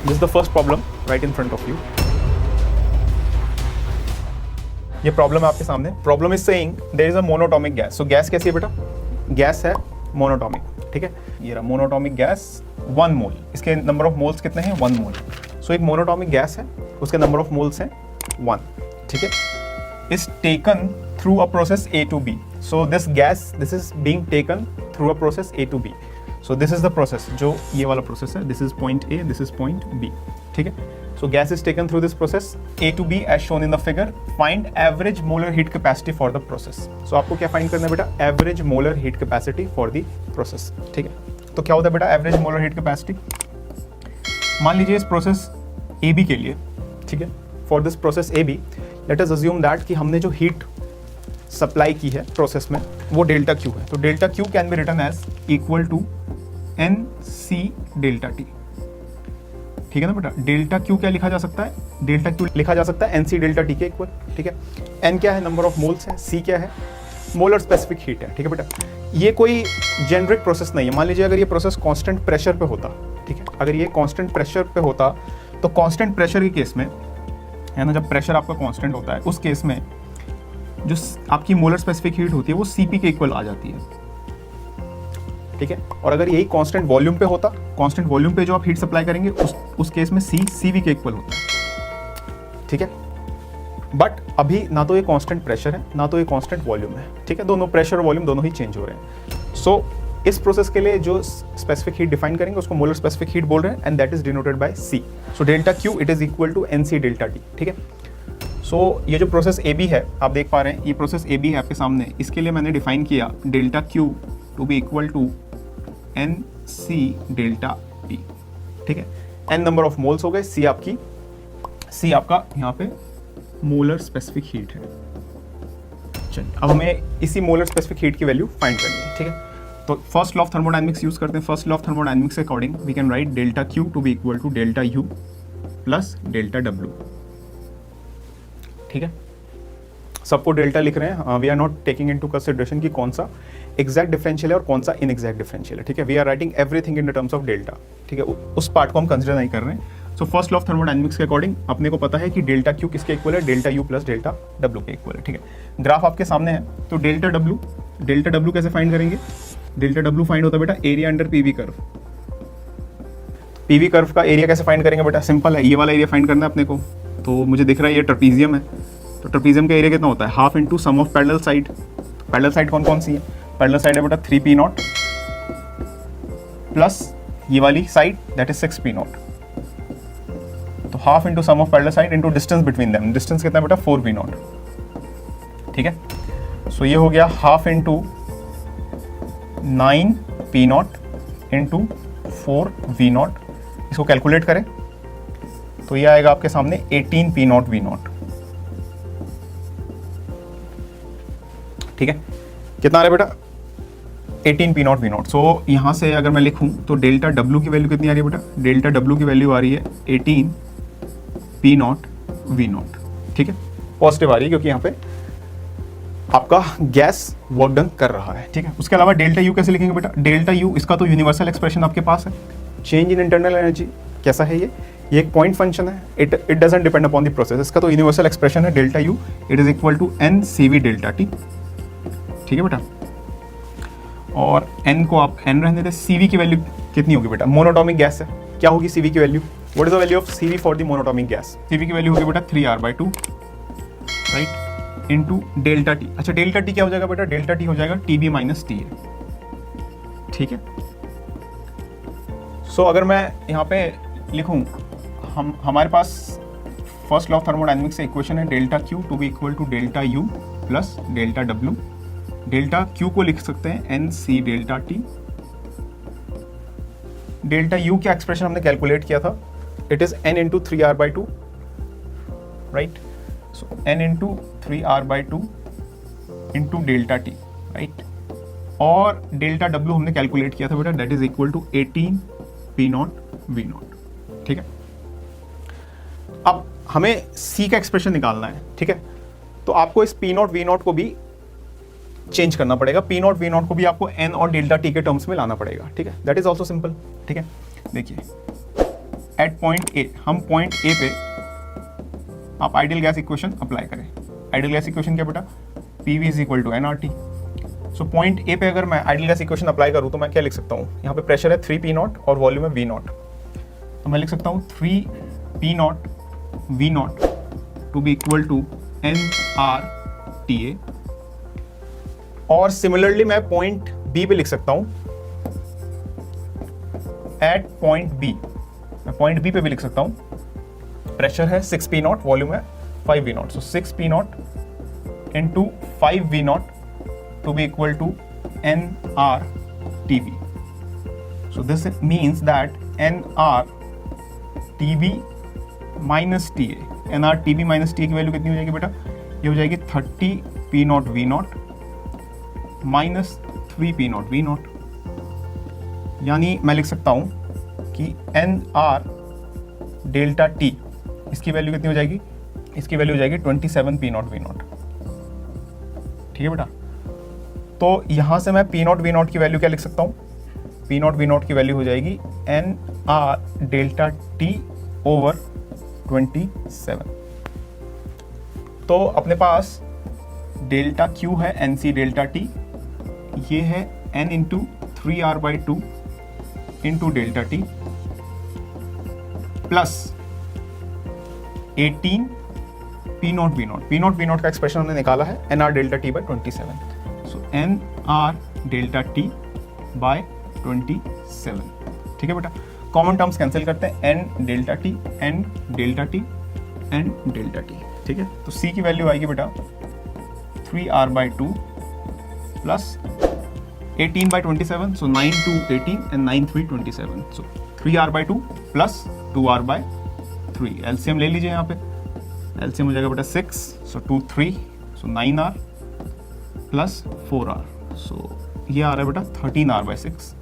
This is the first problem right in front of you. ये problem है आपके सामने। Problem is saying there is a monatomic gas. So gas कैसी है बेटा? गैस है मोनोटॉमिक, ठीक है। ये रहा मोनोटॉमिक गैस 1 मोल। इसके नंबर ऑफ मोल्स कितने हैं? 1 मोल। सो एक मोनोटॉमिक गैस है, उसके नंबर ऑफ मोल्स हैं 1, ठीक है। Is taken through a process A to B। So this gas, this is being taken through a process A to B। So this is the process, जो ये वाला process है। This is point A, this is point B, ठीक है। So gas is taken through this process A to B as shown in the figure. Find average molar heat capacity for the process. So आपको क्या find करना है बेटा? Average molar heat capacity for the process. ठीक है। तो क्या होता है बेटा average molar heat capacity? मान लीजिए इस process AB के लिए, ठीक है, for this process AB, let us assume that कि हमने जो heat supply की है process में वो delta Q है। तो delta Q can be written as equal to NC delta T। ठीक है ना बेटा? डेल्टा क्यू क्या लिखा जा सकता है? डेल्टा क्यू लिखा जा सकता है एनसी डेल्टा टी के इक्वल, ठीक है। एन क्या है? नंबर ऑफ मोल्स है। सी क्या है? मोलर स्पेसिफिक हीट है, ठीक है बेटा। ये कोई जेनरिक प्रोसेस नहीं है। मान लीजिए अगर ये प्रोसेस कांस्टेंट प्रेशर पे होता, ठीक है, अगर ये कांस्टेंट प्रेशर पे होता तो कांस्टेंट प्रेशर के केस में, है ना, जब प्रेशर आपका कांस्टेंट होता है उस केस में जो आपकी मोलर स्पेसिफिक हीट होती है वो सीपी के इक्वल आ जाती है, ठीक है। और अगर यही कांस्टेंट वॉल्यूम पे होता, कांस्टेंट वॉल्यूम पे जो आप हीट सप्लाई करेंगे उस केस में सी सीवी के इक्वल होता है, ठीक है। बट अभी ना तो ये कांस्टेंट प्रेशर है ना तो ये कांस्टेंट वॉल्यूम है, ठीक है। दोनों प्रेशर और वॉल्यूम दोनों ही चेंज हो रहे हैं। सो इस प्रोसेस के लिए जो स्पेसिफिक हीट डिफाइन करेंगे उसको मोलर स्पेसिफिक हीट बोल रहे हैं, and that is denoted by C. So delta Q it is equal to NC delta T, ठीक है। सो ये जो प्रोसेस ए बी है, आप देख पा रहे हैं ये प्रोसेस ए बी है आपके सामने। इसके लिए मैंने डिफाइन किया delta Q to be equal to N C delta T, ठीक है। एन नंबर ऑफ मोल्स हो गए, सी आपका यहाँ पे मोलर स्पेसिफिक हीट है। चलिए अब हमें इसी मोलर स्पेसिफिक हीट की वैल्यू फाइंड करनी है, ठीक है। तो first law of thermodynamics use करते हैं। फर्स्ट लॉ ऑफ थर्मोडायनेमिक्स के according we can write delta Q to be equal to delta U plus delta W, ठीक है। सबको डेल्टा लिख रहे हैं। We are not taking into consideration कि कौन सा एग्जैक्ट डिफरेंशियल है और कौन सा इनएग्जैक्ट डिफरेंशियल है, ठीक है। We are writing everything in the terms of delta, ठीक है। उस पार्ट को हम कंसिडर नहीं कर रहे हैं। So first law of thermodynamics के अकॉर्डिंग अपने को पता है कि डेल्टा क्यू किसके इक्वल है? Delta U plus delta W के इक्वल है, ठीक है। ग्राफ आपके सामने है। तो डेल्टा डब्ल्यू कैसे फाइंड करेंगे? डेल्टा डब्ल्यू फाइंड होता है बेटा area under PV curve. PV curve का एरिया कैसे फाइंड करेंगे बेटा? सिंपल है, ये वाला एरिया फाइंड करना है अपने को। तो मुझे दिख रहा है ये ट्रेपीजियम है, तो ट्रेपीजियम का एरिया कितना होता है? Half into sum of parallel side. Parallel side कौन कौन सी है? पैरेलल साइड है बेटा 3p0 प्लस ये वाली साइड दैट इज 6p0। तो half into sum of parallel side into distance between them. Distance कितना बेटा? 4p0, ठीक है। सो ये हो गया half into 9p0 into 4v0। इसको कैलकुलेट करें तो ये आएगा आपके सामने 18p0 v0, ठीक है। कितना आ रहा है बेटा? 18p0 v0। सो यहाँ से अगर मैं लिखूँ तो डेल्टा डब्ल्यू की वैल्यू कितनी आ रही है बेटा? डेल्टा डब्ल्यू की वैल्यू आ रही है 18p0 v0, ठीक है। पॉजिटिव आ रही है क्योंकि यहाँ पे आपका गैस वर्क डन कर रहा है, ठीक है। उसके अलावा डेल्टा यू कैसे लिखेंगे बेटा? डेल्टा यू इसका तो यूनिवर्सल एक्सप्रेशन आपके पास है। चेंज इन इंटरनल एनर्जी कैसा है? ये एक पॉइंट फंक्शन है। It doesn't depend upon the process. इसका तो यूनिवर्सल एक्सप्रेशन है delta U it is equal to N C V delta T, ठीक है बेटा। और n को आप n रहने दें। CV की वैल्यू कितनी होगी बेटा? मोनोटॉमिक गैस है, क्या होगी CV की value? What is the value of CV for the monoatomic gas? CV की वैल्यू होगी बेटा 3r/2, right, into delta T. अच्छा डेल्टा टी क्या हो जाएगा बेटा? डेल्टा टी हो जाएगा TB माइनस TA, ठीक है। सो अगर मैं यहाँ पे लिखूँ, हमारे पास फर्स्ट लॉ ऑफ थर्मोडायनेमिक्स से इक्वेशन है delta Q to be equal to delta U plus delta W. डेल्टा क्यू को लिख सकते हैं n C delta T. Delta U क्या एक्सप्रेशन हमने कैलकुलेट किया था? It is n into 3r/2, right. So n into 3r/2 into delta T, right. और डेल्टा डब्ल्यू हमने कैलकुलेट किया था बेटा, that is equal to 18p0 v0, ठीक है। अब हमें c का एक्सप्रेशन निकालना है, ठीक है। तो आपको इस p0 v0 को भी चेंज करना पड़ेगा। p0 v0 को भी आपको n और डेल्टा t के टर्म्स में लाना पड़ेगा, ठीक है। दैट इज ऑल्सो सिंपल, ठीक है। देखिए एट पॉइंट ए, हम पॉइंट ए पे आप आइडियल गैस इक्वेशन अप्लाई करें। आइडियल गैस इक्वेशन क्या बेटा, P V is equal to nRT। So point A पे अगर मैं आइडियल गैस इक्वेशन अप्लाई करूँ तो मैं क्या लिख सकता हूँ, यहाँ पे प्रेशर है 3P0 और वॉल्यूम है V0, तो मैं लिख सकता हूँ 3P0 V0 to be equal to nRTA। और सिमिलरली मैं पॉइंट बी पे लिख सकता हूँ एट पॉइंट बी, मैं पॉइंट बी पे भी लिख सकता हूँ, प्रेशर है 6P0, वॉल्यूम है 5V0, so 6P0 into 5V0 to be equal to nRTV. So this means that nRTV minus TA, nRTV minus TA की वैल्यू कितनी हो जाएगी बेटा, ये हो जाएगी 30P0 V0 minus 3P0 V0, यानी मैं लिख सकता हूँ कि nR डेल्टा T, इसकी वैल्यू कितनी हो जाएगी, इसकी वैल्यू हो जाएगी 27P0 V0। ठीक है बेटा, तो यहाँ से मैं P0 V0 की वैल्यू क्या लिख सकता हूँ, P0 V0 की वैल्यू हो जाएगी nR डेल्टा T ओवर 27। तो अपने पास डेल्टा Q है NC डेल्टा T, ये है N into 3R/2 into delta T plus 18 P0 V0। P0 V0 का एक्सप्रेशन हमने निकाला है nR डेल्टा T बाई 27, सो nR डेल्टा T बाय 27। ठीक है बेटा, कॉमन टर्म्स कैंसिल करते हैं, n delta T, n delta T, n delta T। ठीक है, तो C की वैल्यू आएगी बेटा 3R/2 plus 18/27, so 9 2 18 and 9 3 27, so 3R/2 plus 2R/3। LCM ले लीजिए, यहाँ पे एलसीएम हो जाएगा बेटा 6, सो 2 3, सो 9R प्लस 4R, सो ये आ रहा है बेटा 13R/6।